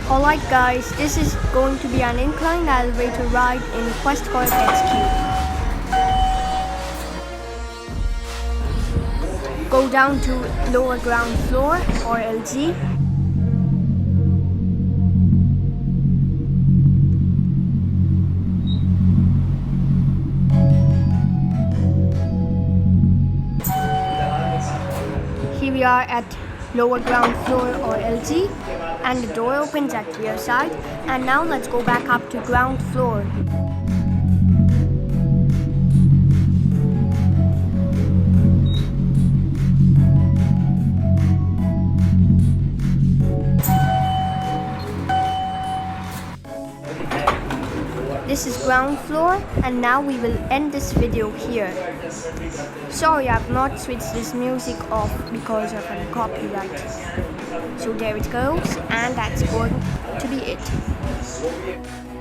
Alright guys, this is going to be an incline elevator ride in Quest Corp HQ. Go down to lower ground floor or LG. Here we are at lower ground floor or LG, and the door opens at rear side. And now let's go back up to ground floor. This is ground floor, and now we will end this video here. Sorry, I've not switched this music off because of a copyright. So there it goes, and that's going to be it.